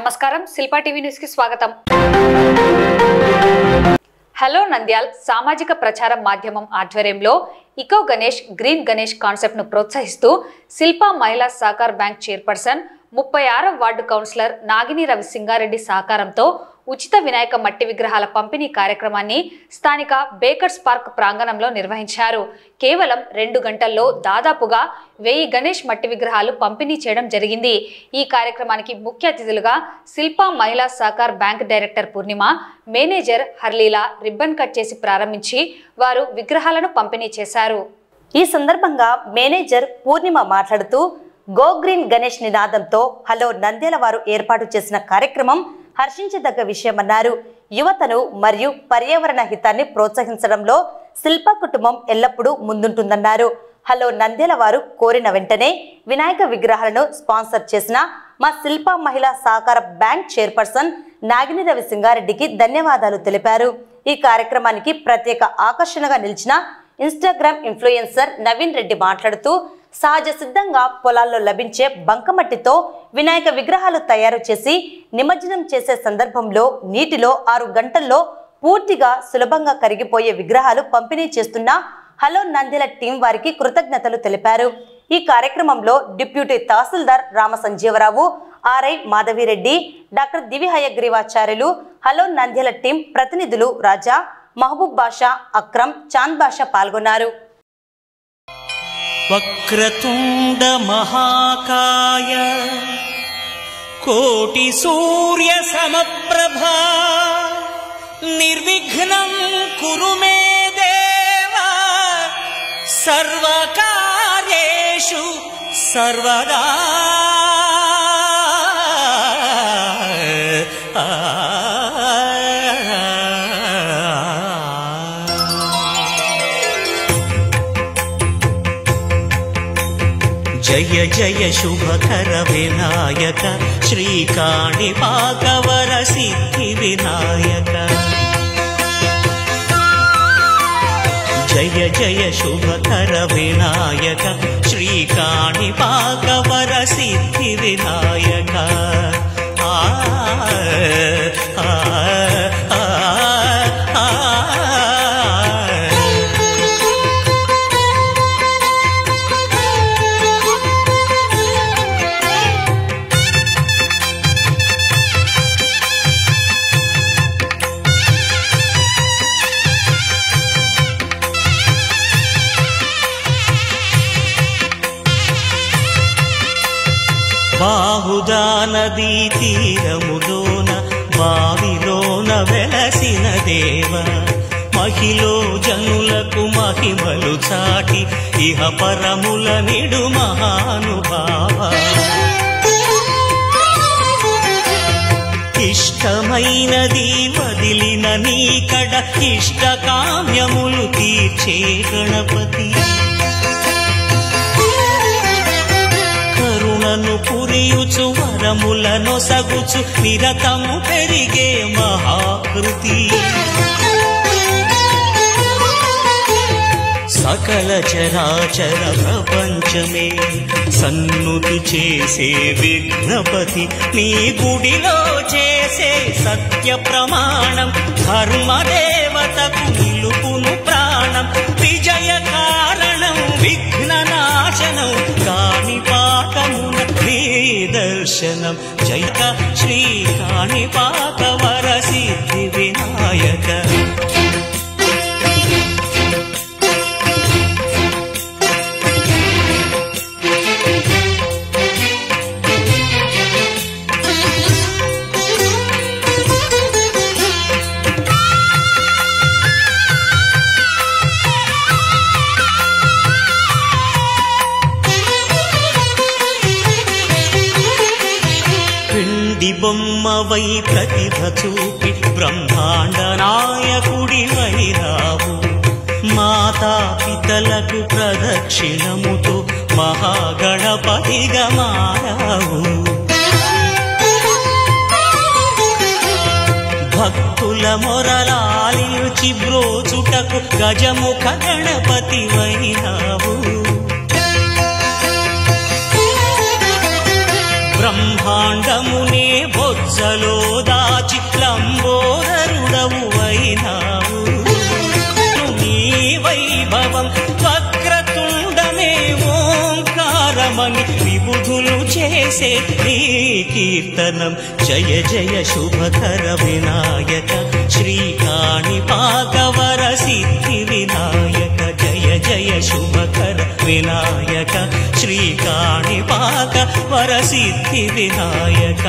నమస్కారం Shilpa TV news కి స్వాగతం. హలో నంద్యాల్ సామాజిక ప్రచార మాధ్యమం ఆధ్వర్యంలో eco Ganesh green Ganesh concept ను ప్రోత్సహిస్తూ శిల్పా మహిళా సహకార్ బ్యాంక్ చైర్పర్సన్ 36వ వార్డు కౌన్సిలర్ నాగిని రవి సింగారెడ్డి సహకారంతో ఉచిత వినాయక మట్టి విగ్రహాల పంపిణీ కార్యక్రమాన్ని స్థానిక బేకర్స్ పార్క్ ప్రాంగణంలో నిర్వహించారు. కేవలం 2 గంటల్లో దాదాపుగా 1000 గణేష్ మట్టి విగ్రహాలు పంపిణీ చేయడం జరిగింది. ఈ కార్యక్రమానికి ముఖ్య అతిథులుగా శిల్పా మహిళా సహకార్ బ్యాంక్ డైరెక్టర్ పూర్ణిమ, మేనేజర్ హర్లీలా రిబ్బన్ కట్ చేసి ప్రారంభించి వారు విగ్రహాలను పంపిణీ చేశారు. ఈ సందర్భంగా మేనేజర్ పూర్ణిమ మాట్లాడుతూ గో గ్రీన్ గణేష్ నినాదంతో హలో నంద్యాల వారు ఏర్పాటు చేసిన కార్యక్రమం హర్షించదగ్గ విషయమన్నారు. యువతను మరియు పర్యావరణ హితాన్ని ప్రోత్సహించడంలో శిల్పా కుటుంబం ఎల్లప్పుడూ ముందుంటుందన్నారు. హలో నంద్యాల వారు కోరిన వెంటనే వినాయక విగ్రహాలను స్పాన్సర్ చేసిన మా శిల్పా మహిళా సహకార బ్యాంక్ చైర్పర్సన్ నాగిని రవి సింగారెడ్డికి ధన్యవాదాలు తెలిపారు. ఈ కార్యక్రమానికి ప్రత్యేక ఆకర్షణగా నిలిచిన ఇన్స్టాగ్రామ్ ఇన్ఫ్లుయెన్సర్ నవీన్ రెడ్డి మాట్లాడుతూ సహజ సిద్ధంగా పొలాల్లో లభించే బంకమట్టితో వినాయక విగ్రహాలు తయారు చేసి నిమజ్జనం చేసే సందర్భంలో నీటిలో 6 గంటల్లో పూర్తిగా సులభంగా కరిగిపోయే విగ్రహాలు పంపిణీ చేస్తున్న హలో నంద్యాల టీం వారికి కృతజ్ఞతలు తెలిపారు. ఈ కార్యక్రమంలో డిప్యూటీ తహసీల్దార్ రామ సంజీవరావు, ఆర్ఐ మాధవిరెడ్డి, డాక్టర్ దివి హయగ్రీవాచార్యులు, హలో నంద్యాల టీం ప్రతినిధులు రాజా, మహబూబ్ బాషా, అక్రమ్, చాంద్ బాషా పాల్గొన్నారు. వక్రతుండ మహాకాయ కోటి సూర్య సమప్రభా నిర్విఘ్నం కురు మే దేవ సర్వకార్యేషు సర్వదా. జయ జయ శుభకర వినాయక శ్రీకాణిపాకవర సిద్ధి వినాయక. జయ జయ శుభకర వినాయక శ్రీకాణిపాకవర సిద్ధి వినాయక. ఆ ఆ ఆ బాహుదా నదీ తీరములోన బావిలోన వెలసిన దేవ మహిలో జనులకు మహిమలు చాటి ఇహ పరముల నిడు మహానుభావ. ఇష్టమైనది వదిలిన నీకడ ఇష్ట కామ్యములు తీర్చే గణపతి. కరుణను పురియుచు వరములను సగుచు నిరతము పెరిగే మహాకృతి. సకల చరాచర ప్రపంచమే సన్నుతి చేసే విఘ్నపతి. నీ గుడిలో చేసే సత్య ప్రమాణం ధర్మదేవతకు నిలుపును ప్రాణం. విజయ కారణం విఘ్న నాశనం కాణిపాకమున నీ దర్శనం. జయ శ్రీ కాణిపాకవర సిద్ధి వినాయక. బొమ్మవై ప్రతిభ చూపి బ్రహ్మాండ నాయకుడి వైరావు. మాతా పితలకు ప్రదక్షిణముతో మహాగణపతిగా మారావు. భక్తుల మొరలాలించి బ్రోచుటకు గజముఖ గణపతి వైరావు. బ్రహ్మాండమునే బొత్స బొజ్జలో దాచి లంబోదరుడవు అయినావు నీ వైభవం వక్రతుండమే ఓంకారమని విబుధులు చేసే నీ కీర్తనం జయ జయ శుభకర వినాయక శ్రీకాణిపాకవర సిద్ధి వినాయక జయ జయ శుభకర వినాయక శ్రీకాణిపాకవర సిద్ధి వినాయక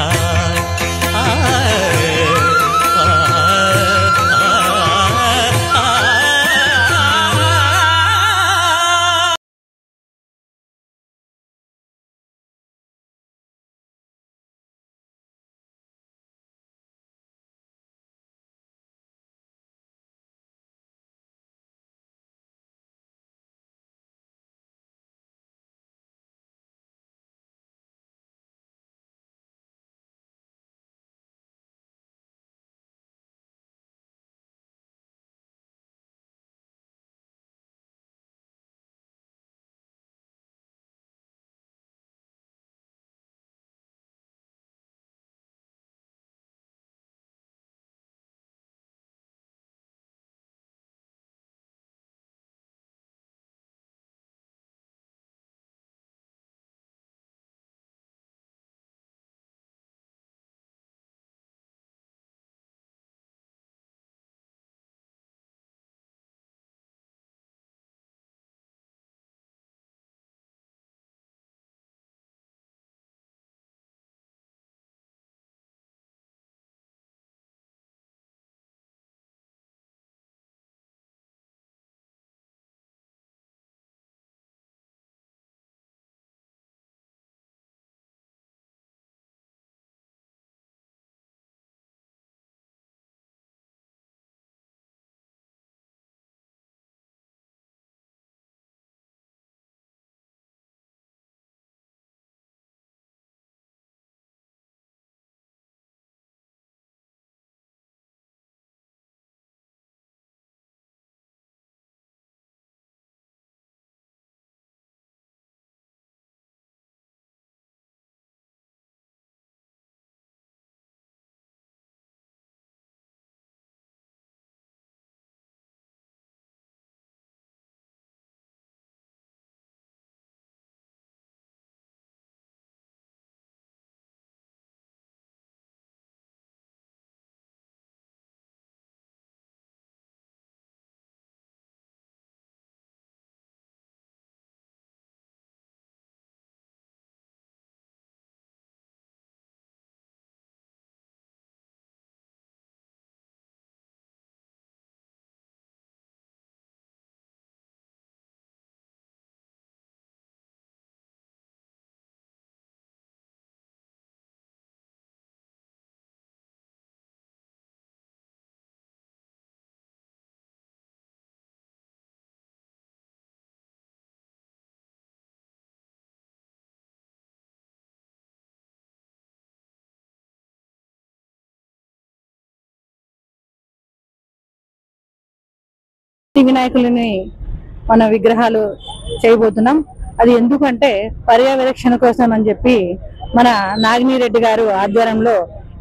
వినాయకులని మన విగ్రహాలు చేయబోతున్నాం. అది ఎందుకంటే పర్యావరక్షణ కోసం అని చెప్పి మన నాగిని రెడ్డి గారు ఆధ్వర్యంలో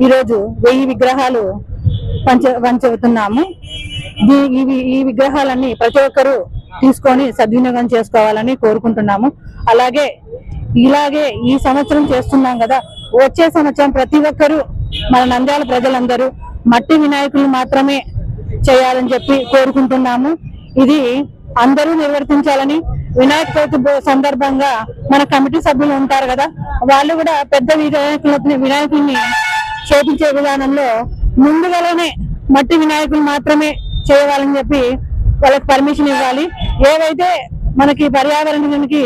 ఈరోజు 1000 విగ్రహాలు పంచుతున్నాము. ఈ విగ్రహాలన్నీ ప్రతి ఒక్కరూ తీసుకొని సద్వినియోగం చేసుకోవాలని కోరుకుంటున్నాము. ఇలాగే ఈ సంవత్సరం చేస్తున్నాం కదా, వచ్చే సంవత్సరం ప్రతి ఒక్కరూ మన నంద్యాల ప్రజలందరూ మట్టి వినాయకులు మాత్రమే చేయాలని చెప్పి కోరుకుంటున్నాము. ఇది అందరూ నిర్వర్తించాలని, వినాయక చవితి సందర్భంగా మన కమిటీ సభ్యులు ఉంటారు కదా, వాళ్ళు కూడా పెద్ద వినాయకుల్ని చేపించే విధానంలో ముందుగానే మట్టి వినాయకులు మాత్రమే చేయాలని చెప్పి వాళ్ళకి పర్మిషన్ ఇవ్వాలి. ఏవైతే మనకి పర్యావరణానికి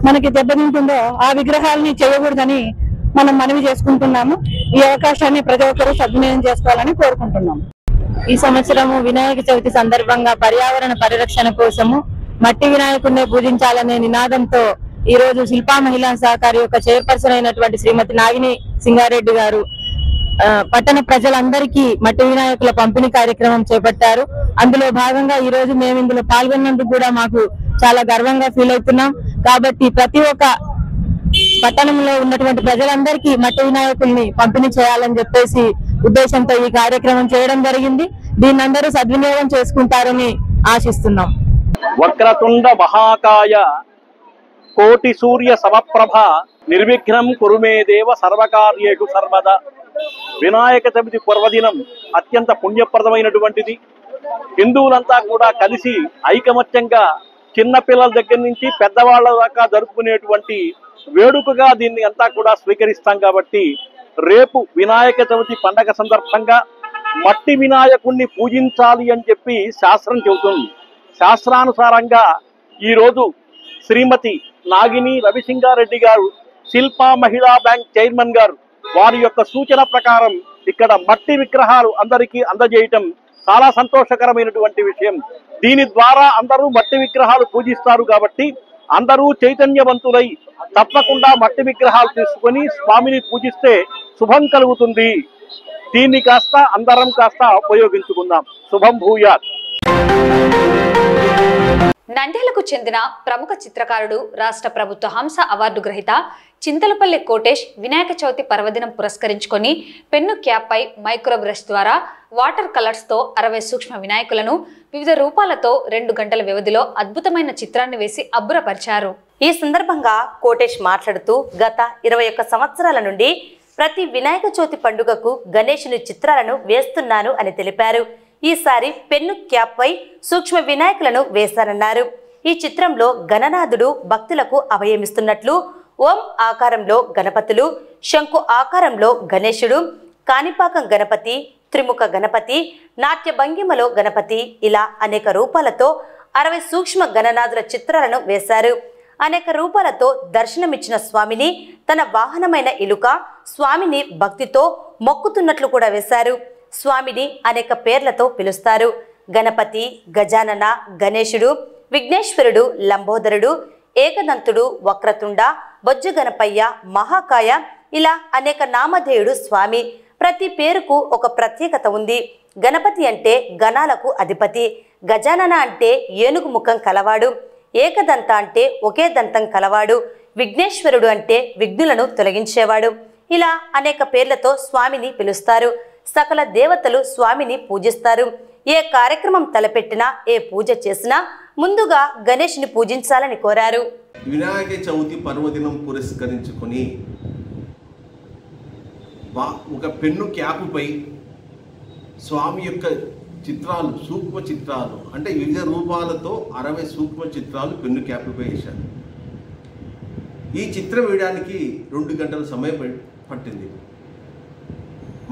మనకి దెబ్బతింటుందో ఆ విగ్రహాలని చేయకూడదని మనం మనవి చేసుకుంటున్నాము. ఈ అవకాశాన్ని ప్రతి ఒక్కరూ సద్వినియోగం చేసుకోవాలని కోరుకుంటున్నాము. ఈ సంవత్సరము వినాయక చవితి సందర్భంగా పర్యావరణ పరిరక్షణ కోసము మట్టి వినాయకుడిని పూజించాలనే నినాదంతో ఈ రోజు శిల్పా మహిళా సహకారి యొక్క చైర్పర్సన్ అయినటువంటి శ్రీమతి నాగిని సింగారెడ్డి గారు పట్టణ ప్రజలందరికీ మట్టి వినాయకుల పంపిణీ కార్యక్రమం చేపట్టారు. అందులో భాగంగా ఈ రోజు మేము ఇందులో పాల్గొన్నందుకు కూడా మాకు చాలా గర్వంగా ఫీల్ అవుతున్నాం. కాబట్టి ప్రతి ఒక్క పట్టణంలో ఉన్నటువంటి ప్రజలందరికీ మట్టి వినాయకుల్ని పంపిణీ చేయాలని చెప్పేసి ఉద్దేశంతో ఈ కార్యక్రమం చేయడం జరిగింది. దీన్ని అందరూ సద్వినియోగం చేసుకుంటారని ఆశిస్తున్నాం. వక్రతుండ మహాకాయ కోటి సూర్య సమప్రభ నిర్విఘ్నం కురుమే దేవ సర్వకార్యేషు సర్వదా. వినాయక చవితి పర్వదినం అత్యంత పుణ్యప్రదమైనటువంటిది. హిందువులంతా కూడా కలిసి ఐకమత్యంగా చిన్న పిల్లల దగ్గర నుంచి పెద్దవాళ్ల దాకా జరుపుకునేటువంటి వేడుకగా దీన్ని అంతా కూడా స్వీకరిస్తాం. కాబట్టి రేపు వినాయక చవితి పండగ సందర్భంగా మట్టి వినాయకుణ్ణి పూజించాలి అని చెప్పి శాస్త్రం చెబుతుంది. శాస్త్రానుసారంగా ఈరోజు శ్రీమతి నాగిని రవిసింగారెడ్డి గారు, శిల్పా మహిళా బ్యాంక్ చైర్మన్ గారు వారి యొక్క సూచన ప్రకారం ఇక్కడ మట్టి విగ్రహాలు అందరికీ అందజేయటం చాలా సంతోషకరమైనటువంటి విషయం. దీని ద్వారా అందరూ మట్టి విగ్రహాలు పూజిస్తారు. కాబట్టి అందరూ చైతన్యవంతులై తప్పకుండా మట్టి విగ్రహాలు తీసుకొని స్వామిని పూజిస్తే శుభం కలుగుతుంది. దీన్ని కాస్త అందరం కాస్త ఉపయోగించుకుందాం. శుభం భూయాత్. నంద్యాలకు చెందిన ప్రముఖ చిత్రకారుడు, రాష్ట్ర ప్రభుత్వ హంస అవార్డు గ్రహీత చింతలపల్లి కోటేష్ వినాయక చవితి పర్వదినం పురస్కరించుకొని పెన్ను క్యాప్పై మైక్రో బ్రష్ ద్వారా వాటర్ కలర్స్తో 60 సూక్ష్మ వినాయకులను వివిధ రూపాలతో 2 గంటల వ్యవధిలో అద్భుతమైన చిత్రాన్ని వేసి అబ్బురపరిచారు. ఈ సందర్భంగా కోటేష్ మాట్లాడుతూ గత 21 సంవత్సరాల నుండి ప్రతి వినాయక చవితి పండుగకు గణేశుని చిత్రాలను వేస్తున్నాను అని తెలిపారు. ఈసారి పెన్ను క్యాప్పై సూక్ష్మ వినాయకులను వేశారన్నారు. ఈ చిత్రంలో గణనాథుడు భక్తులకు అభయమిస్తున్నట్లు ఓం ఆకారంలో గణపతులు, శంకు ఆకారంలో గణేశుడు, కాణిపాకం గణపతి, త్రిముఖ గణపతి, నాట్య భంగిమలో గణపతి ఇలా అనేక రూపాలతో 60 సూక్ష్మ గణనాథుల చిత్రాలను వేశారు. అనేక రూపాలతో దర్శనమిచ్చిన స్వామిని, తన వాహనమైన ఇలుక స్వామిని భక్తితో మొక్కుతున్నట్లు కూడా వేశారు. స్వామిని అనేక పేర్లతో పిలుస్తారు. గణపతి, గజానన, గణేశుడు, విఘ్నేశ్వరుడు, లంబోదరుడు, ఏకదంతుడు, వక్రతుండ, బొజ్జ గణపయ్య, మహాకాయ ఇలా అనేక నామధేయుడు స్వామి. ప్రతి పేరుకు ఒక ప్రత్యేకత ఉంది. గణపతి అంటే గణాలకు అధిపతి, గజానన అంటే ఏనుగు ముఖం కలవాడు, ఏకదంత అంటే ఒకే దంతం కలవాడు, విఘ్నేశ్వరుడు అంటే విఘ్నులను తొలగించేవాడు. ఇలా అనేక పేర్లతో స్వామిని పిలుస్తారు. సకల దేవతలు స్వామిని పూజిస్తారు. ఏ కార్యక్రమం తలపెట్టినా, ఏ పూజ చేసినా ముందుగా గణేష్ని పూజించాలని కోరారు. వినాయక చవితి పర్వదినం పురస్కరించుకొని ఒక పెన్ను క్యాపుపై స్వామి యొక్క చిత్రాలు, సూక్ష్మ చిత్రాలు అంటే వివిధ రూపాలతో 60 సూక్ష్మ చిత్రాలు పెన్ను క్యాపుపై వేశాను. ఈ చిత్రం వేయడానికి 2 గంటల సమయం పట్టింది.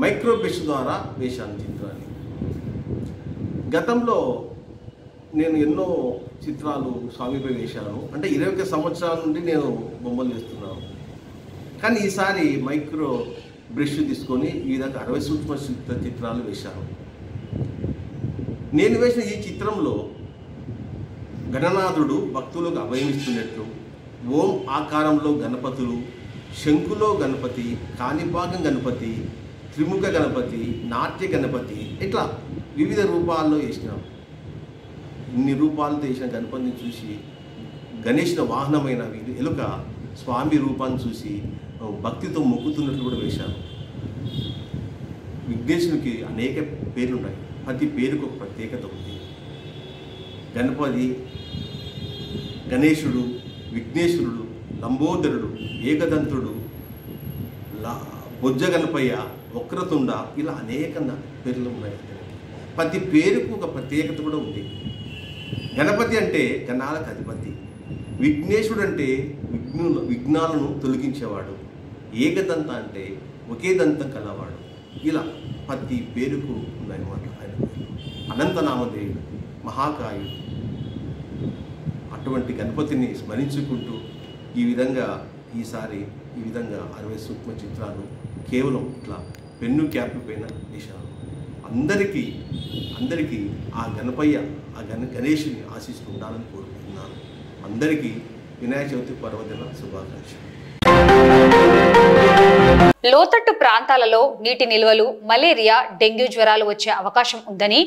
మైక్రో బ్రష్ ద్వారా వేశాను చిత్రాన్ని. గతంలో నేను ఎన్నో చిత్రాలు స్వామిపై వేశాను. అంటే 21 సంవత్సరాల నుండి నేను బొమ్మలు వేస్తున్నాను. కానీ ఈసారి మైక్రో బ్రష్ తీసుకొని ఈ విధంగా 60 సూక్ష్మ చిత్రాలు వేశాను. నేను వేసిన ఈ చిత్రంలో గణనాథుడు భక్తులకు అభయమిస్తున్నట్లు, ఓం ఆకారంలో గణపతులు, శంకులో గణపతి, కాణిపాకం గణపతి, త్రిముఖ గణపతి, నాట్య గణపతి ఇట్లా వివిధ రూపాల్లో వేసినాం. ఇన్ని రూపాలతో వేసిన గణపతిని చూసి గణేశుని వాహనమైన ఎలుక స్వామి రూపాన్ని చూసి భక్తితో మొక్కుతున్నట్లు కూడా వేశాను. విఘ్నేశునికి అనేక పేర్లున్నాయి. ప్రతి పేరుకు ఒక ప్రత్యేకత ఉంది. గణపతి, గణేశుడు, విఘ్నేశ్వరుడు, లంబోదరుడు, ఏకదంతుడు, బొజ్జ గణపయ్య, వక్రతుండ ఇలా అనేక పేర్లు ఉన్నాయి. ప్రతి పేరుకు ఒక ప్రత్యేకత కూడా ఉంది. గణపతి అంటే గణాలకు అధిపతి, విఘ్నేశుడు అంటే విఘ్నాలను తొలగించేవాడు, ఏకదంత అంటే ఒకే దంతం కలవాడు. ఇలా ప్రతి పేరుకు ఉన్నాయన్నమాట. ఆయన అనంతనామదేవుడు, మహాకాయుడు. అటువంటి గణపతిని స్మరించుకుంటూ ఈసారి ఈ విధంగా 60 సూక్ష్మ చిత్రాలు కేవలం ఇట్లా పెన్ను క్యాప్ పైన వేశాను. అందరికీ ఆ గణపయ్య, ఆ గణేశుని ఆశీస్సులు ఉండాలని కోరుకుంటున్నాను. అందరికీ వినాయక చవితి పర్వదిన శుభాకాంక్షలు. లోతట్టు ప్రాంతాలలో నీటి నిల్వలు, మలేరియా, డెంగ్యూ జ్వరాలు వచ్చే అవకాశం ఉందని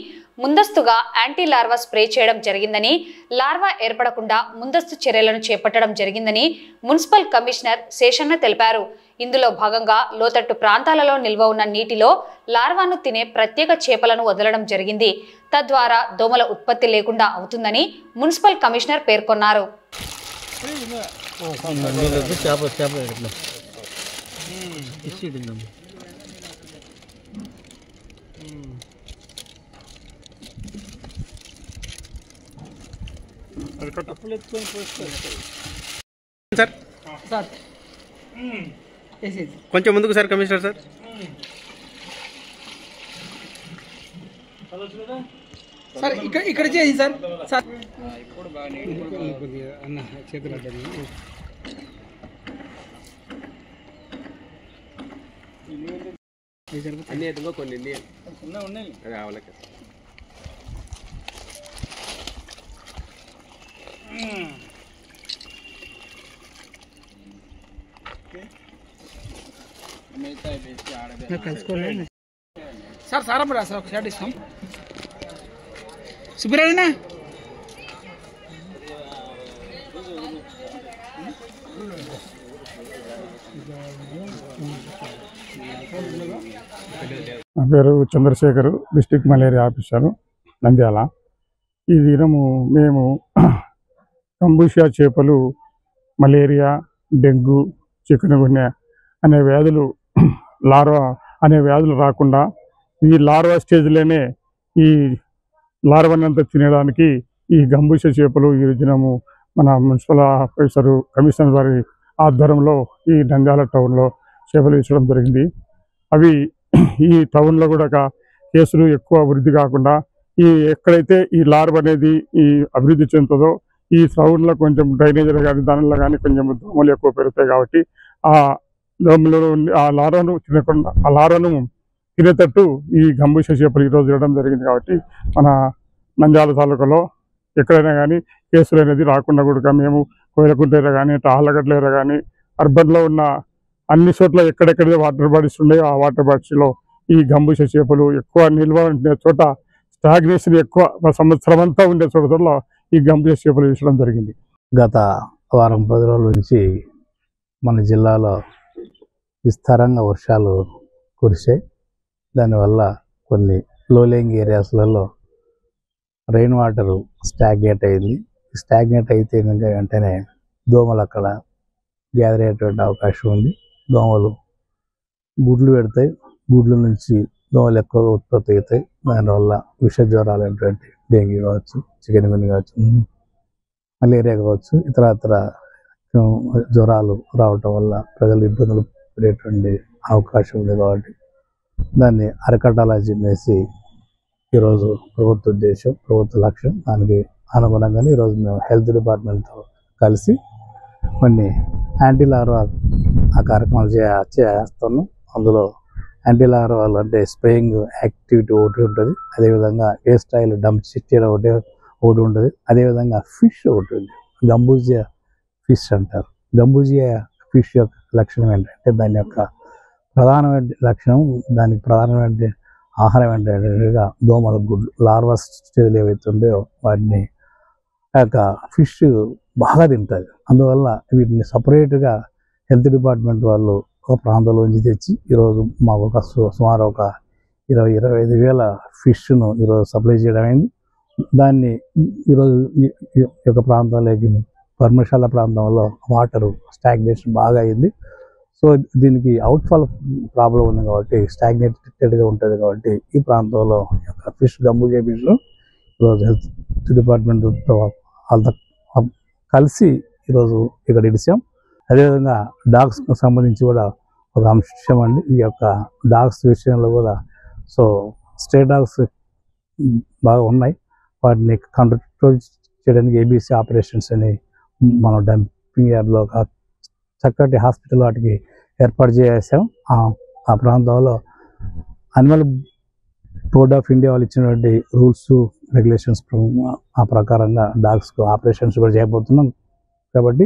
ముందస్తుగా యాంటీ లార్వా స్ప్రే చేయడం జరిగిందని, లార్వా ఏర్పడకుండా ముందస్తు చర్యలను చేపట్టడం జరిగిందని మున్సిపల్ కమిషనర్ శేషన్న తెలిపారు. ఇందులో భాగంగా లోతట్టు ప్రాంతాలలో నిల్వ ఉన్న నీటిలో లార్వాను తినే ప్రత్యేక చేపలను వదలడం జరిగింది. తద్వారా దోమల ఉత్పత్తి లేకుండా అవుతుందని మున్సిపల్ కమిషనర్ పేర్కొన్నారు. సార్ కొంచెం ముందుకు సార్ కమిషనర్ సార్. సార్ ఇక్కడ చేసి సార్ సార్ అన్ని ఎదుగో కొన్ని ఉన్నాయి రావాలకి సార్ సారమ్మరా సార్ ఒక షాట్ ఇస్తాం. సుబ్బిరాజనా నా పేరు Chandrashekar, district malaria officer Nandyal. ఈ దినము మేము కంబూషియా చేపలు, మలేరియా, డెంగ్యూ, చికెన్గున్యా అనే వ్యాధులు, లార్వా అనే వ్యాధులు రాకుండా ఈ లార్వా స్టేజ్లోనే ఈ లార్వానంతా తినడానికి ఈ గంబూషియా చేపలు ఈ దినము మన మున్సిపల్ ఆఫీసరు కమిషనర్ వారి ఆధ్వర్యంలో ఈ నంద్యాల టౌన్లో చేపలు ఇచ్చడం జరిగింది. అవి ఈ టౌన్లో కూడా కేసులు ఎక్కువ అభివృద్ధి కాకుండా ఎక్కడైతే ఈ లార్వా అనేది ఈ అభివృద్ధి చెందుతుందో ఈ టౌన్లో కొంచెం డ్రైనేజీలు కానీ దానిలో కానీ కొంచెం దోమలు ఎక్కువ పెరుగుతాయి కాబట్టి ఆ దోమలు ఆ లార్వాను తినకుండా ఆ లార్వాను తినేటట్టు ఈ గంబూషియా చేపలు ఈరోజు ఇవ్వడం జరిగింది. కాబట్టి మన నంద్యాల తాలూకాలో ఎక్కడైనా కానీ కేసులు అనేది రాకుండా కూడా మేము కోయిలకుంటేరా కానీ ఆళ్ళగడ్డలేరా కానీ అర్బన్లో ఉన్న అన్ని చోట్ల ఎక్కడెక్కడ వాటర్ బాడీస్ ఉన్నాయో ఆ వాటర్ బాడీస్లో ఈ గంబూషియా చేపలు ఎక్కువ నిల్వ ఉండే చోట, స్టాగ్నేషన్ ఎక్కువ సంవత్సరం అంతా ఉండే చోట్ల ఈ గంబూషియా చేపలు వేసడం జరిగింది. గత వారం 10 రోజుల నుంచి మన జిల్లాలో విస్తారంగా వర్షాలు కురిశాయి. దానివల్ల కొన్ని లోలింగ్ ఏరియాస్లలో రెయిన్ వాటర్ స్టాగ్నేట్ అయింది. స్టాగ్నేట్ అయితే వెంటనే దోమలు అక్కడ గ్యాదర్ అయ్యేటువంటి అవకాశం ఉంది. దోమలు గుడ్లు పెడతాయి, గుడ్ల నుంచి దోమలు ఎక్కువగా ఉత్పత్తి అవుతాయి. దానివల్ల విష జ్వరాలు అయినటువంటి డెంగ్యూ కావచ్చు, చికెన్గున్యా కావచ్చు, మలేరియా కావచ్చు, ఇతర జ్వరాలు రావటం వల్ల ప్రజలు ఇబ్బందులు పడేటువంటి అవకాశం ఉంది. కాబట్టి దాన్ని అరికట్టాలని చెప్పేసి ఈరోజు ప్రభుత్వ ఉద్దేశం, ప్రభుత్వ లక్ష్యం. దానికి అనుగుణంగానే ఈరోజు మేము హెల్త్ డిపార్ట్మెంట్తో కలిసి కొన్ని యాంటీ లార్వా ఆ కార్యక్రమాలు చేస్తున్నాం. అందులో యాంటీ లార్వాలు అంటే స్ప్రేయింగ్ యాక్టివిటీ ఒకటి ఉంటుంది, అదేవిధంగా వేస్ట్ ఆయిల్ డంప్ చేయడం ఒకటి ఉంటుంది, అదేవిధంగా ఫిష్ ఒకటి ఉంది. గంబూజియా ఫిష్ అంటారు. గంబూజియా ఫిష్ యొక్క లక్షణం ఏంటంటే దాని యొక్క ప్రధానమైన లక్షణం, దానికి ప్రధానమైన ఆహారం ఏంటంటే దోమల గుడ్లు, లార్వా స్టేజ్లు ఏవైతే ఉన్నాయో వాటిని ఆ యొక్క ఫిష్ బాగా తింటుంది. అందువల్ల వీటిని సపరేట్గా హెల్త్ డిపార్ట్మెంట్ వాళ్ళు ఒక ప్రాంతంలోంచి తెచ్చి ఈరోజు మాకు సుమారు ఒక 20-25 వేల ఫిష్ను ఈరోజు సప్లై చేయడం అయింది. దాన్ని ఈరోజు ఈ యొక్క ప్రాంతంలోకి పర్మశాల ప్రాంతంలో వాటరు స్టాగ్నేషన్ బాగా అయింది. సో దీనికి అవుట్ఫాల్ ప్రాబ్లం ఉంది కాబట్టి స్టాగ్నేటెడ్గా ఉంటుంది. కాబట్టి ఈ ప్రాంతంలో యొక్క ఫిష్ గంబూజియా ఫిష్ను ఈరోజు హెల్త్ డిపార్ట్మెంట్తో వాళ్ళతో కలిసి ఈరోజు ఇక్కడ ఇడిచాం. అదేవిధంగా డాగ్స్కి సంబంధించి కూడా ఒక అంశం అండి. ఈ యొక్క డాగ్స్ విషయంలో కూడా సో స్ట్రే డాగ్స్ బాగా ఉన్నాయి. వాటిని కంట్రోల్ చేయడానికి ఏబీసీ ఆపరేషన్స్ అని మనం డంపింగ్ యార్డ్లో చక్కటి హాస్పిటల్ వాటికి ఏర్పాటు చేసాం. ఆ ప్రాంతంలో అనిమల్ బోర్డ్ ఆఫ్ ఇండియా వాళ్ళు ఇచ్చినటువంటి రూల్స్ రెగ్యులేషన్స్ ఆ ప్రకారంగా డాగ్స్కు ఆపరేషన్స్ కూడా చేయబోతున్నాం. కాబట్టి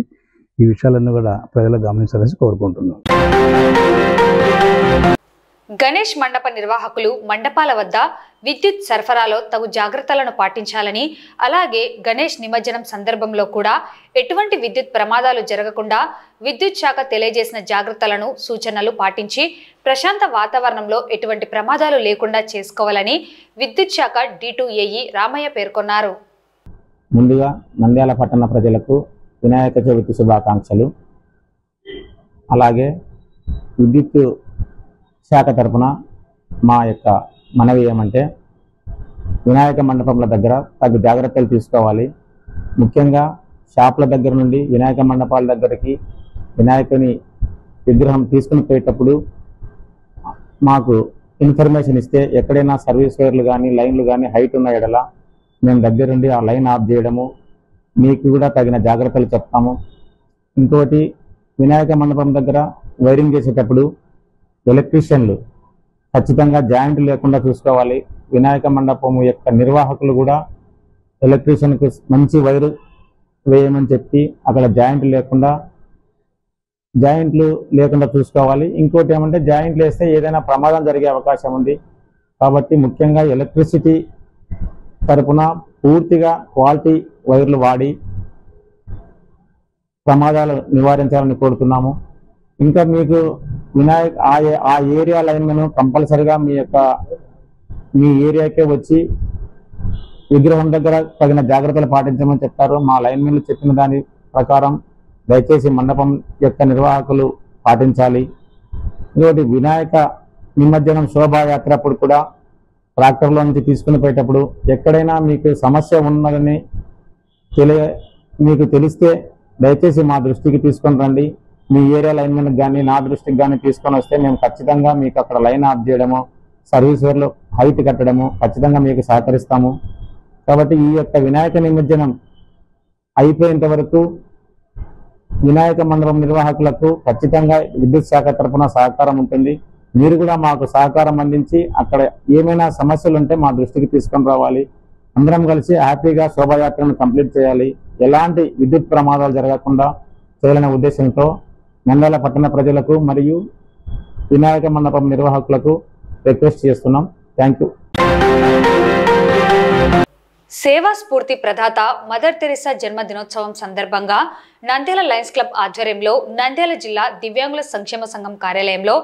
ఈ విషయాలన్నీ కూడా ప్రజలు గమనించాలని కోరుకుంటున్నాం. గణేష్ మండప నిర్వాహకులు మండపాల వద్ద విద్యుత్ సరఫరాలో తగు జాగ్రత్తలను పాటించాలని, అలాగే గణేష్ నిమజ్జనం సందర్భంలో కూడా ఎటువంటి విద్యుత్ ప్రమాదాలు జరగకుండా విద్యుత్ శాఖ తెలియజేసిన జాగ్రత్తలను, సూచనలు పాటించి ప్రశాంత వాతావరణంలో ఎటువంటి ప్రమాదాలు లేకుండా చేసుకోవాలని విద్యుత్ శాఖ D2AE రామయ్య పేర్కొన్నారు. ముందుగా నంద్యాల పట్టణ ప్రజలకు వినాయక చవితి శుభాకాంక్షలు. అలాగే విద్యుత్ శాఖ తరపున మా యొక్క మనవి ఏమంటే వినాయక మండపంల దగ్గర తగు జాగ్రత్తలు తీసుకోవాలి. ముఖ్యంగా షాపుల దగ్గర నుండి వినాయక మండపాల దగ్గరికి వినాయకుని విగ్రహం తీసుకుని పోయేటప్పుడు మాకు ఇన్ఫర్మేషన్ ఇస్తే ఎక్కడైనా సర్వీస్ వైర్లు కానీ లైన్లు కానీ హైట్ ఉన్న ఎడల మేము దగ్గరుండి ఆ లైన్ ఆఫ్ చేయడము, మీకు కూడా తగిన జాగ్రత్తలు చెప్తాము. ఇంకోటి వినాయక మండపం దగ్గర వైరింగ్ చేసేటప్పుడు ఎలక్ట్రీషియన్లు ఖచ్చితంగా జాయింట్ లేకుండా చూసుకోవాలి. వినాయక మండపం యొక్క నిర్వాహకులు కూడా ఎలక్ట్రీషియన్కి మంచి వైరు వేయమని చెప్పి అక్కడ జాయింట్లు లేకుండా చూసుకోవాలి. ఇంకోటి ఏమంటే జాయింట్లు వేస్తే ఏదైనా ప్రమాదం జరిగే అవకాశం ఉంది. కాబట్టి ముఖ్యంగా ఎలక్ట్రిసిటీ తరపున పూర్తిగా క్వాలిటీ వైర్లు వాడి ప్రమాదాలు నివారించాలని కోరుతున్నాము. ఇంకా మీకు వినాయక్ ఆ ఏరియా లైన్మెన్ కంపల్సరిగా మీ ఏరియాకే వచ్చి విగ్రహం దగ్గర తగిన జాగ్రత్తలు పాటించమని చెప్తారు. మా లైన్మెన్లు చెప్పిన దాని ప్రకారం దయచేసి మండపం యొక్క నిర్వాహకులు పాటించాలి. ఇంకోటి వినాయక నిమజ్జనం శోభాయాత్ర అప్పుడు కూడా ట్రాక్టర్లో నుంచి తీసుకుని పోయేటప్పుడు ఎక్కడైనా మీకు సమస్య ఉన్నదని మీకు తెలిస్తే దయచేసి మా దృష్టికి తీసుకొని రండి. మీ ఏరియా లైన్మెన్కి కానీ నా దృష్టికి కానీ తీసుకొని వస్తే మేము ఖచ్చితంగా మీకు అక్కడ లైన్ ఆఫ్ చేయడము, సర్వీస్ వైర్లు హైట్ కట్టడము ఖచ్చితంగా మీకు సహకరిస్తాము. కాబట్టి ఈ యొక్క వినాయక నిమజ్జనం అయిపోయేంత వరకు వినాయక మండపం నిర్వాహకులకు ఖచ్చితంగా విద్యుత్ శాఖ తరఫున సహకారం ఉంటుంది. మీరు కూడా మాకు సహకారం అందించి అక్కడ ఏమైనా సమస్యలు ఉంటే మా దృష్టికి తీసుకొని రావాలి. అందరం కలిసి హ్యాపీగా శోభాయాత్రను కంప్లీట్ చేయాలి. ఎలాంటి విద్యుత్ ప్రమాదాలు జరగకుండా చేయాలనే ఉద్దేశంతో నంద్యాల పట్టణ ప్రజలకు మరియు వినాయక మండపం నిర్వాహకులకు రిక్వెస్ట్ చేస్తున్నాం. Thank you. సేవా స్ఫూర్తి ప్రదాత మదర్ తెరిసా జన్మదినోత్సవం సందర్భంగా నంద్యాల లయన్స్ క్లబ్ ఆధ్వర్యంలో నంద్యాల జిల్లా దివ్యాంగుల సంక్షేమ సంఘం కార్యాలయంలో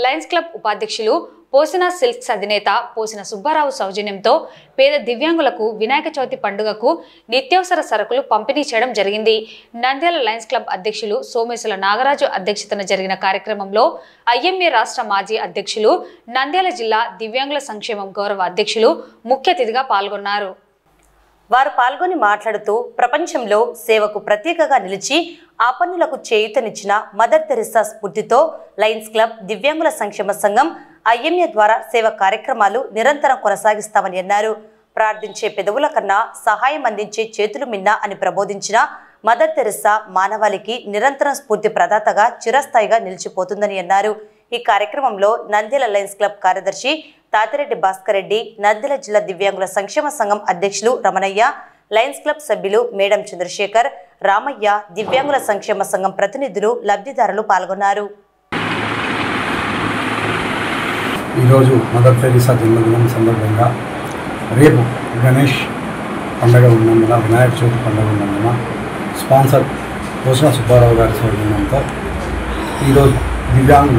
లయన్స్ క్లబ్ ఉపాధ్యక్షులు పోసిన సిల్క్స్ అధినేత పోసిన సుబ్బారావు సౌజన్యంతో పేద దివ్యాంగులకు వినాయక చవితి పండుగకు నిత్యావసర సరుకులు పంపిణీ చేయడం జరిగింది. నంద్యాల లయన్స్ క్లబ్ అధ్యక్షులు సోమేశ్వర నాగరాజు అధ్యక్షతన జరిగిన కార్యక్రమంలో IMA రాష్ట్ర మాజీ అధ్యక్షులు, నంద్యాల జిల్లా దివ్యాంగుల సంక్షేమం గౌరవ అధ్యక్షులు ముఖ్య అతిథిగా పాల్గొన్నారు. వారు పాల్గొని మాట్లాడుతూ ప్రపంచంలో సేవకు ప్రతీకగా నిలిచి ఆపన్నులకు చేయూతనిచ్చిన మదర్ తెరిసా స్ఫూర్తితో లయన్స్ క్లబ్ దివ్యాంగుల సంక్షేమ సంఘం IMA ద్వారా సేవా కార్యక్రమాలు నిరంతరం కొనసాగిస్తామని అన్నారు. ప్రార్థించే పెదవుల కన్నా సహాయం అందించే చేతులు మిన్న అని ప్రబోధించిన మదర్ తెరిసా మానవాళికి నిరంతరం స్ఫూర్తి ప్రదాతగా చిరస్థాయిగా నిలిచిపోతుందని అన్నారు. ఈ కార్యక్రమంలో నంద్యాల లయన్స్ క్లబ్ కార్యదర్శి తాతిరెడ్డి భాస్కర్ రెడ్డి, నంద్యాల జిల్లా దివ్యాంగుల సంక్షేమ సంఘం అధ్యక్షులు రమణయ్య, లయన్స్ క్లబ్ సభ్యులు మేడం చంద్రశేఖర్, రామయ్య, దివ్యాంగుల సంక్షేమ సంఘం ప్రతినిధులు, లబ్ధిదారులు పాల్గొన్నారు. ఈరోజు మదర్ తెరిసా జన్మదినం సందర్భంగా రేపు గణేష్ పండుగ ఉన్నందున, వినాయక చవితి పండుగ ఉన్నందున స్పాన్సర్ పోసిన సుబ్బారావు గారి సౌజన్యంతో ఈరోజు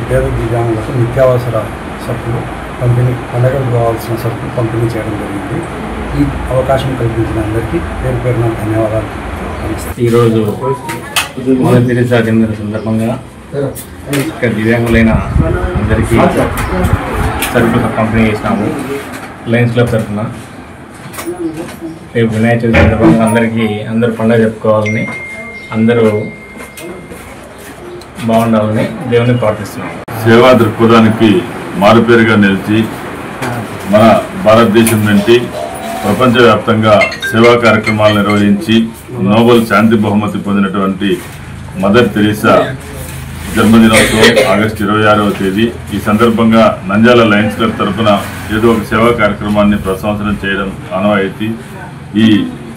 పేద దివ్యాంగులకు నిత్యావసర సరుకులు పంపిణీ, పండుగకు కావాల్సిన సరుకులు పంపిణీ చేయడం జరిగింది. ఈ అవకాశం కల్పించిన అందరికీ పేరు పేరున ధన్యవాదాలు. ఈరోజు మదర్ తెరిసా జన్మదిన సందర్భంగా ఇక్కడ దివ్యాంగులైన అందరికీ సరుకులు పంపిణీ చేసినాము లయన్స్ క్లబ్ తరఫున. రేపు వినాయక చవితి సందర్భంగా అందరూ పండుగ జరుపుకోవాలని, అందరూ బాగుండాలని దేవుని ప్రార్థిస్తున్నాము. సేవా దృక్పథానికి మారుపేరుగా నిలిచి మన భారతదేశం నుండి ప్రపంచవ్యాప్తంగా సేవా కార్యక్రమాలు నిర్వహించి నోబెల్ శాంతి బహుమతి పొందినటువంటి మదర్ తెరిసా జన్మదినోత్సవం ఆగస్టు 26వ తేదీ. ఈ సందర్భంగా నంద్యాల లయన్స్ క్లబ్ తరఫున ఏదో ఒక సేవా కార్యక్రమాన్ని ప్రతి సంవత్సరం చేయడం ఆనవాయితీ. ఈ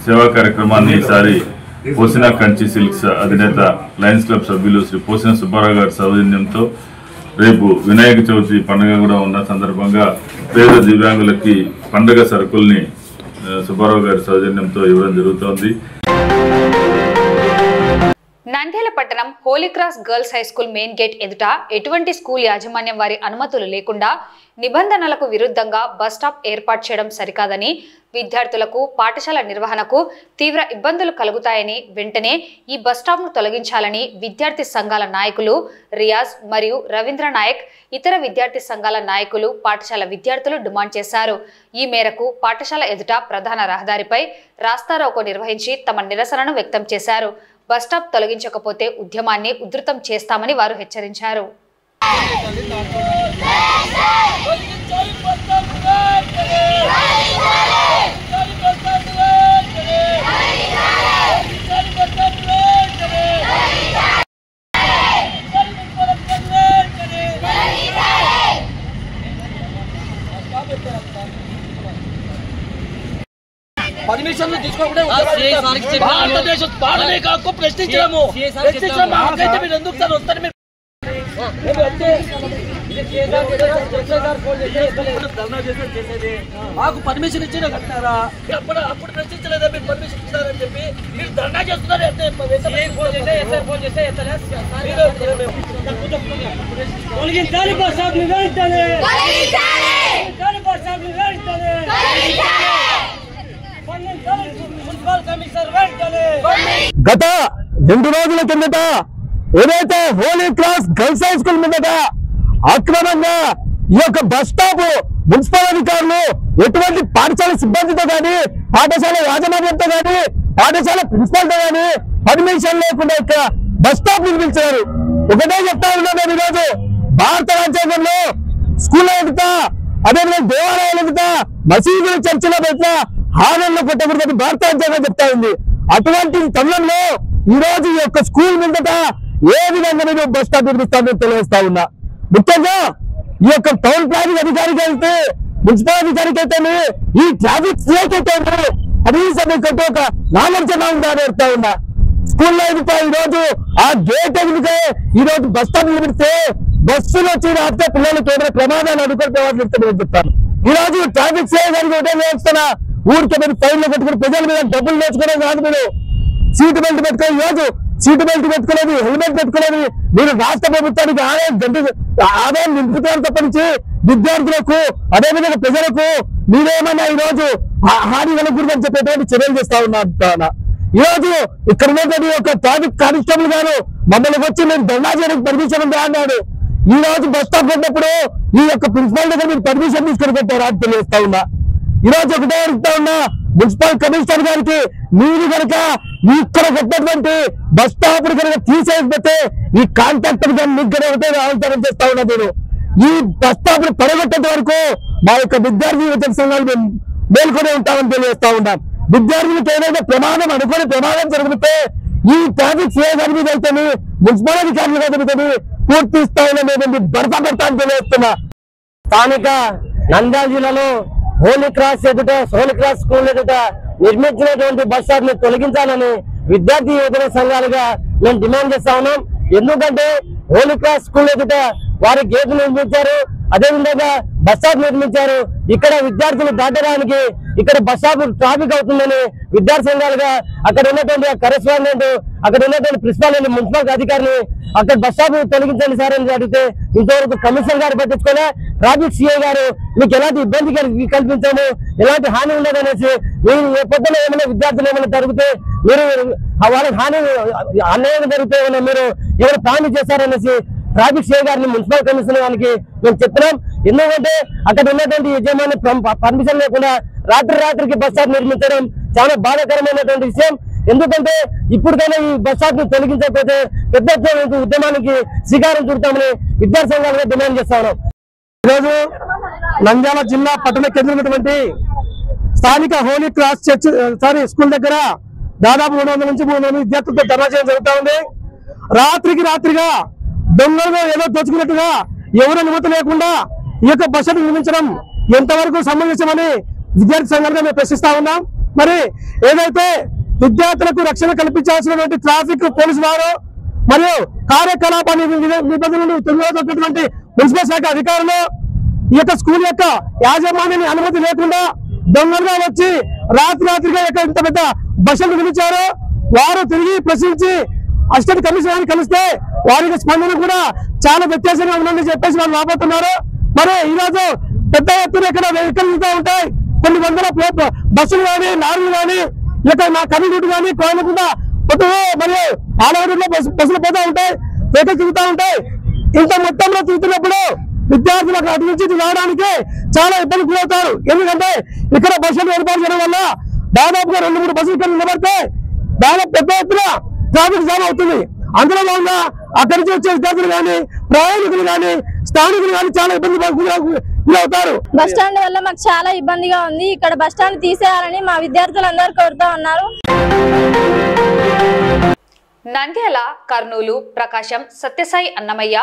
సేవా కార్యక్రమాన్ని ఈసారి పోసిన కంచి సిల్క్స్ అధినేత లయన్స్ క్లబ్ సభ్యులు శ్రీ పోసిన సుబ్బారావు గారి సౌజన్యంతో రేపు వినాయక చవితి పండుగ కూడా ఉన్న సందర్భంగా పేద దివ్యాంగులకి పండుగ సరుకుల్ని సుబ్బారావు గారి సౌజన్యంతో ఇవ్వడం జరుగుతోంది. నంద్యాల పట్టణం Holy Cross girls high school main gate ఎదుట ఎటువంటి స్కూల్ యాజమాన్యం వారి అనుమతులు లేకుండా నిబంధనలకు విరుద్ధంగా బస్ స్టాప్ ఏర్పాటు చేయడం సరికాదని, విద్యార్థులకు పాఠశాల నిర్వహణకు తీవ్ర ఇబ్బందులు కలుగుతాయని వెంటనే ఈ బస్ స్టాప్ను తొలగించాలని విద్యార్థి సంఘాల నాయకులు రియాజ్ మరియు రవీంద్ర నాయక్, ఇతర విద్యార్థి సంఘాల నాయకులు, పాఠశాల విద్యార్థులు డిమాండ్ చేశారు. ఈ మేరకు పాఠశాల ఎదుట ప్రధాన రహదారిపై రాస్తారోకో నిర్వహించి తమ నిరసనను వ్యక్తం చేశారు. బస్ స్టాప్ తొలగించకపోతే ఉద్యమాన్ని ఉధృతం చేస్తామని వారు హెచ్చరించారు. పర్మిషన్లు తీసుకోకుండా భారతదేశం పాలనేక హక్కు ప్రశ్నించడము మీరు ఎందుకు సార్ వస్తారు? మాకు పర్మిషన్ ఇచ్చిన కట్టారా? అప్పుడు ప్రశ్నించలేదా? మీరు పర్మిషన్ ఇచ్చారని చెప్పి మీరు ధర్నా చేస్తున్నారు. తొలగించాలి బస్ స్టాప్ వెంటనే, బస్ స్టాప్ వెంటనే, మున్సిపల్ కమిషనర్ వెంటనే. గత 2 రోజుల కిందట ఏదైతే Holy Cross girls high school ముందట అక్రమంగా ఈ యొక్క బస్ స్టాప్ మున్సిపల్ అధికారులు ఎటువంటి పాఠశాల సిబ్బందితో కానీ, పాఠశాల యాజమాన్యంతో కానీ, పాఠశాల ప్రిన్సిపాల్తో కానీ పర్మిషన్ లేకుండా ఇక్కడ బస్ స్టాప్ నిర్మించారు. ఒకటే చెప్తా ఉన్నాం మేము ఈరోజు, భారత రాజ్యాంగంలో స్కూల్ ఎదుగుతా, అదేవిధంగా దేవాలయాలు ఎదుగుతా, మసీదులు చర్చల పెద్ద హారణలో కొట్టకూడదని భారత రాజ్యాంగం చెప్తా ఉంది. అటువంటి తరుణంలో ఈ రోజు ఈ యొక్క స్కూల్ ముందట ఏ విధంగా నేను బస్ స్టాప్ నిర్మిస్తానని తెలియజేస్తా ఉన్నా. ముఖ్యంగా ఈ యొక్క టౌన్ ప్లానింగ్ అధికారికి అయితే, మున్సిపల్ అధికారికి అయితే, ఈ ట్రాఫిక్ సిఐకి అయితే కనీసం ఒక నామర్జన ఉందా ఉన్నా. స్కూల్లో ఎదుగుతా ఈ రోజు ఆ గేట్ ఎదుగుతే ఈ రోజు బస్ స్టాప్ నిలిపితే బస్సులు వచ్చి రాస్తే పిల్లలకి ఏదైనా ప్రమాదాలు అనుకుంటే చెప్తాను. ఈ రోజు ట్రాఫిక్ సిఐ గారికి ఒకటే వేస్తున్నా, ఊరికి మీరు ఫైన్లు పెట్టుకుని ప్రజల మీద డబ్బులు నేర్చుకునే కాదు. మీరు సీటు బెల్ట్ పెట్టుకోలేదు, ఈ రోజు సీటు బెల్ట్ పెట్టుకోలేదు, హెల్మెట్ పెట్టుకోలేదు. మీరు రాష్ట్ర ప్రభుత్వానికి ఆదాయం నింపుతారు తప్పనించి విద్యార్థులకు అదేవిధంగా ప్రజలకు మీరేమన్నా ఈ రోజు హాని కలగకూడదని చెప్పేటువంటి చర్యలు చేస్తా ఉన్నా. ఈ రోజు ఇక్కడ ఉన్నటువంటి ఒక ట్రాఫిక్ కానిస్టేబుల్ గారు మమ్మల్ని వచ్చి నేను ధర్నా చేయడానికి పర్మిషన్ ఉందా అన్నాడు. ఈ రోజు బస్ స్టాప్ ఉన్నప్పుడు ఈ యొక్క ప్రిన్సిపాల్ దగ్గర మీరు పర్మిషన్ తీసుకొని పెట్టారా అని తెలియజేస్తా ఉన్నా. ఈ రోజు ఒకటే అడుగుతా ఉన్నా, మున్సిపల్ కమిషనర్ గారికి మీరు కనుక ఇక్కడ కట్టినటువంటి బస్ స్టాప్ కనుక తీసేయకపోతే ఈ కాంట్రాక్టర్ గారిని మీకు ఒకటే ఆలోచన చేస్తా ఉన్నా. నేను ఈ బస్ స్టాప్ ను పడగొట్టేంత వరకు మా యొక్క విద్యార్థి యువజన సంఘాలు మేము మేల్కొనే ఉంటామని తెలియజేస్తా ఉన్నాం. విద్యార్థులకు ఏదైనా ప్రమాదం అనుకుని ప్రమాదం జరిగితే ఈ ట్రాఫిక్ సిఐ గారి మీద అయితే, మున్సిపల్ అధికారుల మీద పూర్తి స్థాయిలో మేము భర్త పెడతామని తెలియజేస్తున్నా. స్థానిక నంద్యాల జిల్లాలో హోలీ క్రాస్ స్కూల్ ఎదుట నిర్మించినటువంటి బస్ స్టాప్ ని తొలగించాలని విద్యార్థి యువజన సంఘాలుగా మేము డిమాండ్ చేస్తా ఉన్నాం. ఎందుకంటే హోలీ క్రాస్ స్కూల్ ఎదుట వారి గేట్లు నిర్మించారు, అదేవిధంగా బస్ స్టాప్ నిర్మించారు. ఇక్కడ విద్యార్థులు దాటడానికి ఇక్కడ బస్ స్టాప్ ట్రాఫిక్ అవుతుందని విద్యార్థి సంఘాలుగా అక్కడ ఉన్నటువంటి కరెస్పాండెంట్, అక్కడ ఉన్నటువంటి ప్రిన్సిపాల్ అని మున్సిపల్ అధికారిని అక్కడ బస్ స్టాప్ తొలగించండి సార్ అని అడిగితే ఇంతవరకు కమిషనర్ గారు పట్టించుకోలే. ట్రాఫిక్ సిఐ గారు మీకు ఎలాంటి ఇబ్బంది కల్పించాము, ఎలాంటి హాని ఉండదనేసి, మీరు పొద్దున ఏమైనా విద్యార్థులు ఏమైనా జరిగితే మీరు వాళ్ళకి హాని అన్యాయం జరిగితే మీరు ఎవరు ప్రాణి చేశారనేసి ట్రాఫిక్ సిఐ గారిని మున్సిపల్ కమిషనర్ గారికి మేము చెప్తున్నాం. ఎందుకంటే అక్కడ ఉన్నటువంటి యజమాని పర్మిషన్ లేకుండా రాత్రికి బస్ స్టాప్ నిర్మించడం చాలా బాధాకరమైనటువంటి విషయం. ఎందుకంటే ఇప్పటికైనా ఈ బస్ స్టాప్ ను తొలగించకపోతే పెద్ద ఎత్తున ఉద్యమానికి శ్రీకారం చుడతామని విద్యార్థి సంఘాలుగా డిమాండ్ చేస్తా ఉన్నాం. ఈరోజు నంద్యాల జిల్లా పట్టణ కేంద్రమైనటువంటి స్థానిక హోలీ క్రాస్ స్కూల్ దగ్గర దాదాపు 300 నుంచి 300 విద్యార్థులతో ధర్నా చేయడం జరుగుతూ ఉంది. రాత్రిగా దొంగలుగా ఏదో దోచుకున్నట్టుగా ఎవరు అనుమతి లేకుండా ఈ యొక్క బస్ స్టాప్ నిర్మించడం ఎంతవరకు సమంజసమని విద్యార్థి సంఘాలుగా మేము ప్రశ్నిస్తా ఉన్నాం. మరి ఏదైతే విద్యార్థులకు రక్షణ కల్పించాల్సినటువంటి ట్రాఫిక్ పోలీసు వారు మరియు కార్యకలాపాన్ని నిబంధనలు తొలగించినటువంటి మున్సిపల్ శాఖ అధికారులు ఈ యొక్క స్కూల్ యొక్క యాజమాన్యాన్ని అనుమతి లేకుండా దొంగలుగా వచ్చి రాత్రిగా ఇంత పెద్ద బస్సులు నిర్మించారు. వారు తిరిగి ప్రశ్నించి అసిస్టెంట్ కమిషనర్ కలిస్తే వారికి స్పందన కూడా చాలా వ్యత్యాసంగా ఉందని చెప్పేసి వాళ్ళు రాబోతున్నారు. మరి ఈరోజు పెద్ద ఎత్తున ఇక్కడ వెహికల్స్ ఉంటాయి. కొన్ని వందల బస్సులు కానీ లారీలు కానీ ఇక నా కర్నూలు కానీ కోయలకుంట మరియు ఆలవరంలో బస్సులు పోతూ ఉంటాయి, వెహికల్ తిరుగుతూ ఉంటాయి. ఇంత మొత్తంలో తిరుగుతున్నప్పుడు విద్యార్థులు అక్కడ అటు నుంచి రావడానికి చాలా ఇబ్బంది గురవుతారు. ఎందుకంటే ఇక్కడ బస్సులు ఏర్పాటు చేయడం వల్ల దాదాపుగా 2-3 బస్సులు ఇక్కడ నిలబడితే దాదాపు పెద్ద ఎత్తున ట్రాఫిక్ జామ్ అవుతుంది. అందులో భాగంగా అక్కడి నుంచి వచ్చే విద్యార్థులు కానీ ప్రయాణికులు కానీ స్థానికులు కానీ చాలా ఇబ్బంది గురవుతారు. బస్ స్టాండ్ వల్ల మాకు చాలా ఇబ్బందిగా ఉంది. ఇక్కడ బస్ స్టాండ్ తీసేయాలని మా విద్యార్థులందరూ కోరుతూ ఉన్నారు. నంద్యాల, కర్నూలు, ప్రకాశం, సత్యసాయి అన్నమయ్య,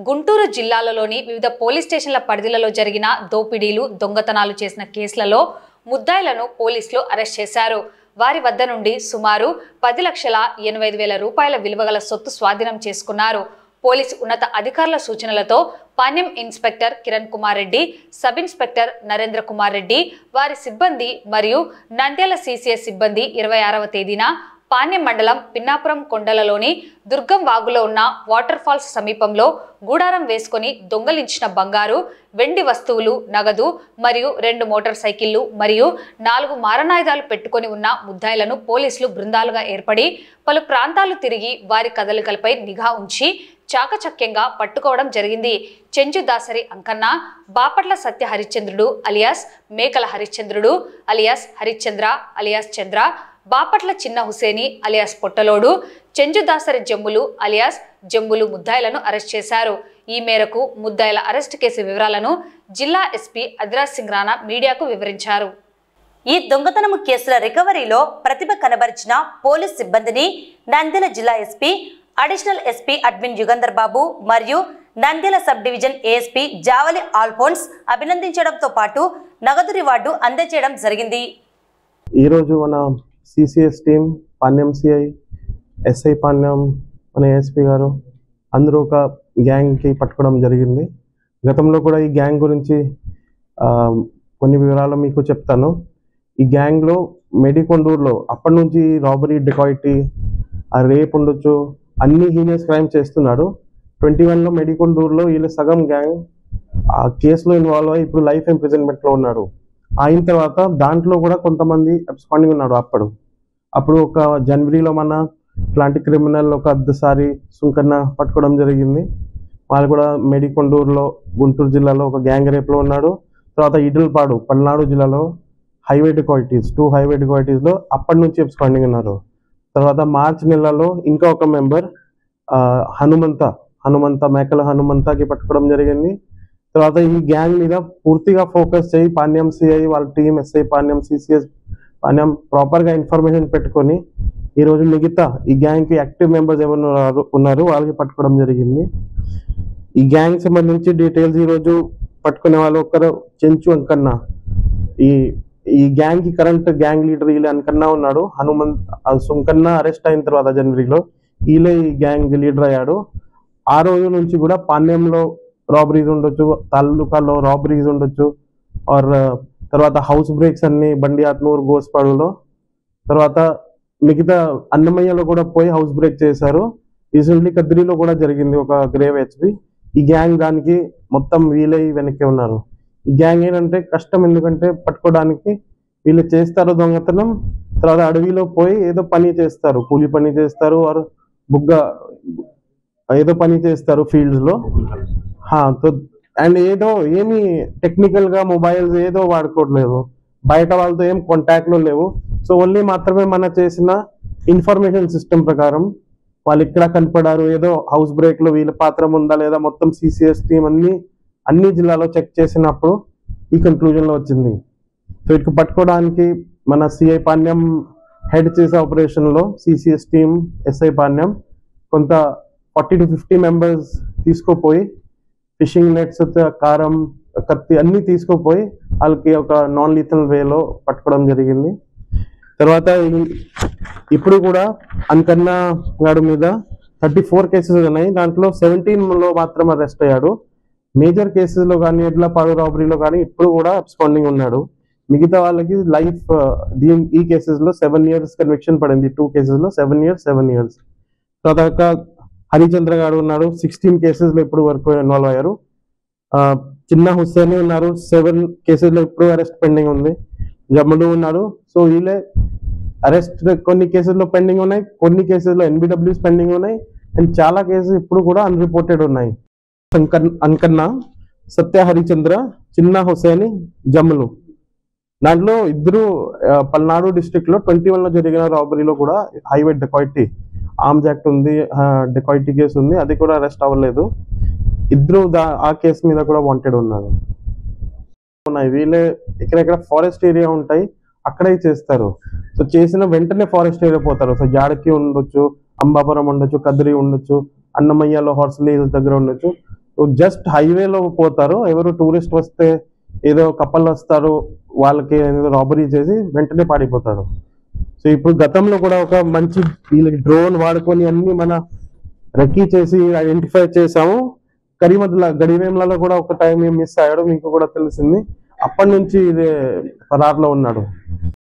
గుంటూరు జిల్లాలలోని వివిధ పోలీస్ స్టేషన్ల పరిధిలలో జరిగిన దోపిడీలు, దొంగతనాలు చేసిన కేసులలో ముద్దాయిలను పోలీసులు అరెస్ట్ చేశారు. వారి వద్ద నుండి సుమారు 10,85,000 రూపాయల విలువగల సొత్తు స్వాధీనం చేసుకున్నారు. పోలీసు ఉన్నత అధికారుల సూచనలతో Panyam inspector Kiran Kumar Reddy, sub inspector Narendra Kumar Reddy, వారి సిబ్బంది మరియు నంద్యాల సిసిఎస్ సిబ్బంది 26వ తేదీన పాణ్యం మండలం పిన్నాపురం కొండలలోని దుర్గం వాగులో ఉన్న వాటర్ ఫాల్స్ సమీపంలో గూడారం వేసుకొని దొంగలించిన బంగారు, వెండి వస్తువులు, నగదు మరియు 2 మోటార్ సైకిళ్లు మరియు 4 మారణాయుధాలు పెట్టుకొని ఉన్న ముద్దాయిలను పోలీసులు బృందాలుగా ఏర్పడి పలు ప్రాంతాలు తిరిగి వారి కదలికలపై నిఘా ఉంచి చాకచక్యంగా పట్టుకోవడం జరిగింది. చెంచు దాసరి అంకన్న, బాపట్ల సత్య హరిశ్చంద్రుడు అలియాస్ మేకల హరిశ్చంద్రుడు అలియాస్ హరిశ్చంద్ర అలియాస్ చంద్ర, బాపట్ల చిన్న హుసేని అలియాస్ పొట్టలోడు, చెంజుదాసరి జమ్ములు అలియాస్ జంబులు ముద్దాయిలను అరెస్ట్ చేశారు. ఈ మేరకు ముద్దాయిల అరెస్ట్ కేసు వివరాలను జిల్లా ఎస్పీ అదిరాజ్ సింగ్ రాణా మీడియాకు వివరించారు. ఈ దొంగతనము కేసుల రికవరీలో ప్రతిభ కనబరిచిన పోలీస్ సిబ్బందిని నంద్యాల జిల్లా SP, additional SP admin Yugandhar Babu మరియు Nandyal sub division ASP Javali Alphonse అభినందించడంతో పాటు నగదు రివార్డు అందజేయడం జరిగింది. ఈరోజు మన CCS team, Panyam CI, SI Panyam, మన ఏఎస్పీ గారు అందరూ ఒక గ్యాంగ్కి పట్టుకోవడం జరిగింది. గతంలో కూడా ఈ గ్యాంగ్ గురించి కొన్ని వివరాలు మీకు చెప్తాను. ఈ గ్యాంగ్లో మెడికొండూరులో అప్పటి నుంచి రాబరీ, డికాయిటీ, రేప్ ఉండొచ్చు, అన్ని హీనియస్ క్రైమ్ చేస్తున్నాడు. 21లో మెడికొండూరులో వీళ్ళ సగం గ్యాంగ్ ఆ కేసులో ఇన్వాల్వ్ అయ్యి ఇప్పుడు లైఫ్ ఇంప్రిజన్మెంట్లో ఉన్నాడు. అయిన తర్వాత దాంట్లో కూడా కొంతమంది అబ్స్కాండింగ్ ఉన్నాడు. అప్పుడు ఒక జనవరిలో మన ఇట్లాంటి క్రిమినల్ ఒక అద్దసారి సుంకన్న పట్టుకోవడం జరిగింది. వాళ్ళు కూడా మెడికొండూరులో, గుంటూరు జిల్లాలో ఒక గ్యాంగ్ రేప్లో ఉన్నాడు. తర్వాత ఇడల్పాడు, పల్నాడు జిల్లాలో హైవే డికాయిటీస్, 2 హైవే డికాయిటీస్లో అప్పటి నుంచి అబ్స్కాండింగ్ ఉన్నారు. తర్వాత మార్చి నెలలో ఇంకా ఒక మెంబర్ హనుమంత మేకల హనుమంతకి పట్టుకోవడం జరిగింది. తర్వాత ఈ గ్యాంగ్ మీద పూర్తిగా ఫోకస్ చేయి పాణ్యం సిఐ వాళ్ళ team, SI Panyam, CCS Panyam ప్రాపర్గా ఇన్ఫర్మేషన్ పెట్టుకొని ఈరోజు మిగతా ఈ గ్యాంగ్కి యాక్టివ్ మెంబర్స్ ఎవరు ఉన్నారు వాళ్ళకి పట్టుకోవడం జరిగింది. ఈ గ్యాంగ్ సంబంధించి డీటెయిల్స్ ఈరోజు పట్టుకునే వాళ్ళు ఒకరు చెంచు అంకన్న, ఈ గ్యాంగ్కి కరెంట్ గ్యాంగ్ లీడర్ వీళ్ళ అంకన్న ఉన్నాడు. సుంకన్న అరెస్ట్ అయిన తర్వాత జనవరిలో వీళ్ళే ఈ గ్యాంగ్ లీడర్ అయ్యాడు. ఆ రోజు నుంచి కూడా పాణ్యంలో రాబరీస్ ఉండొచ్చు, తాలూకాలో రాబరీస్ ఉండొచ్చు, ఆర్ తర్వాత హౌస్ బ్రేక్స్ అన్ని బండి ఆత్నూరు, గోస్పాడులో, తర్వాత మిగతా అన్నమయ్యలో కూడా పోయి హౌస్ బ్రేక్ చేశారు. రీసెంట్లీ కద్రిలో కూడా జరిగింది ఒక గ్రేవ్ హెచ్పి. ఈ గ్యాంగ్ దానికి మొత్తం వీళ్ళే వెనక్కి ఉన్నారు. ఈ గ్యాంగ్ ఏంటంటే కష్టం, ఎందుకంటే పట్టుకోవడానికి వీళ్ళు చేస్తారు దొంగతనం, తర్వాత అడవిలో పోయి ఏదో పని చేస్తారు, కూలి పని చేస్తారు, ఆర్ బుగ్గ ఏదో పని చేస్తారు ఫీల్డ్స్లో. అండ్ ఏదో ఏమి టెక్నికల్గా మొబైల్స్ ఏదో వాడుకోవట్లేదు, బయట వాళ్ళతో ఏం కాంటాక్ట్లో లేవు. సో ఓన్లీ మాత్రమే మన చేసిన ఇన్ఫర్మేషన్ సిస్టమ్ ప్రకారం వాళ్ళు ఇక్కడ కనపడారు, ఏదో హౌస్ బ్రేక్లో వీళ్ళ పాత్ర ఉందా లేదా మొత్తం సిసిఎస్ టీం అన్ని జిల్లాలో చెక్ చేసినప్పుడు ఈ కన్క్లూజన్లో వచ్చింది. సో ఇటు పట్టుకోవడానికి మన సిఐ పాణ్యం హెడ్ చేసే ఆపరేషన్లో సిసిఎస్ టీం, ఎస్ఐ పాణ్యం కొంత 40 to 50 మెంబర్స్ తీసుకుపోయి ఫిషింగ్ నెట్స్, కారం, కత్తి అన్నీ తీసుకుపోయి వాళ్ళకి ఒక నాన్ లీథల్ వేలో పట్టుకోవడం జరిగింది. తర్వాత ఇప్పుడు కూడా అంకన్న గాడి మీద 34 కేసెస్ ఉన్నాయి. దాంట్లో 17లో మాత్రం అరెస్ట్ అయ్యాడు. మేజర్ కేసెస్లో కానీ ఎడ్లపాడు రాబరీలో కానీ ఇప్పుడు కూడా అబ్స్కాండింగ్ ఉన్నాడు. మిగతా వాళ్ళకి లైఫ్ ఈ కేసెస్లో 7 years కన్విక్షన్ పడింది. 2 కేసెస్లో 7 years 7 years. తర్వాత హరిచంద్ర గారు ఉన్నారు, 16 కేసెస్లో ఇప్పుడు వరకు ఇన్వాల్వ్ అయ్యారు. చిన్న హుస్సేని ఉన్నారు, 7 కేసెస్లో ఇప్పుడు అరెస్ట్ పెండింగ్ ఉంది. జమ్ములు ఉన్నారు. సో వీళ్ళే అరెస్ట్ కొన్ని కేసెస్లో పెండింగ్ ఉన్నాయి, కొన్ని కేసెస్లో NBWs పెండింగ్ ఉన్నాయి, అండ్ చాలా కేసెస్ ఇప్పుడు కూడా అన్రిపోర్టెడ్ ఉన్నాయి. అంకన్న, సత్య హరిచంద్ర, చిన్న హుసేని, జమ్ములు. దాంట్లో ఇద్దరు పల్నాడు డిస్ట్రిక్ట్లో 21లో జరిగిన రాబరీలో కూడా హైవే డెకాయిటీ ఆర్మ్స్ యాక్ట్ ఉంది, డెకాయిటీ కేసు ఉంది, అది కూడా అరెస్ట్ అవ్వలేదు. ఇద్దరు ఆ కేసు మీద కూడా వాంటెడ్ ఉన్నారు. వీళ్ళే ఎక్కడెక్కడ ఫారెస్ట్ ఏరియా ఉంటాయి అక్కడే చేస్తారు. సో చేసిన వెంటనే ఫారెస్ట్ ఏరియా పోతారు. సో జాడకి ఉండొచ్చు, అంబాపురం ఉండొచ్చు, కదిరి ఉండొచ్చు, అన్నమయ్యలో హార్స్లీ హిల్స్ దగ్గర ఉండొచ్చు. సో జస్ట్ హైవేలో పోతారు. ఎవరు టూరిస్ట్ వస్తే ఏదో కప్పల్ వస్తారు, వాళ్ళకి ఏదో రాబరీ చేసి వెంటనే పాడిపోతారు. సో ఇప్పుడు గతంలో కూడా ఒక మంచి వీళ్ళకి డ్రోన్ వాడుకొని అన్ని మన రెక్కీ చేసి ఐడెంటిఫై చేసాము. కరీమద్ల గడివేమ్లలో కూడా ఒక టైం మిస్ అయ్యాడు, మీకు కూడా తెలిసింది. అప్పటి నుంచి ఇది ఫరార్లో ఉన్నాడు.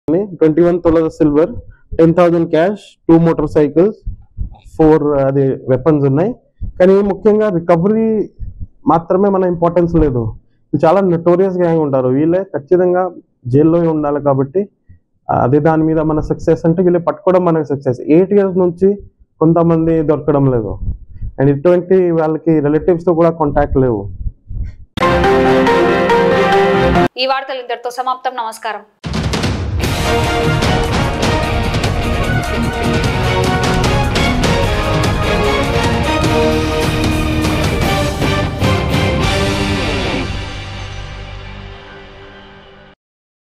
21 తులాల సిల్వర్, 10,000 క్యాష్, 2 motor cycles, 4 అది వెపన్స్ ఉన్నాయి. కానీ ముఖ్యంగా రికవరీ మాత్రమే మన ఇంపార్టెన్స్ లేదు. చాలా నోటోరియస్ గ్యాంగ్ ఉంటారు. వీళ్ళే ఖచ్చితంగా జైల్లో ఉండాలి. కాబట్టి అదే దాని మీద మన సక్సెస్ అంటే వీళ్ళే పట్టుకోవడం మనకి సక్సెస్. 8 years నుంచి కొంతమంది దొరకడం లేదు, అండ్ ఇటువంటి వాళ్ళకి రిలేటివ్స్తో కూడా కాంటాక్ట్ లేవు. ఈ వార్తలు ఇంతటితో సమాప్తం. నమస్కారం.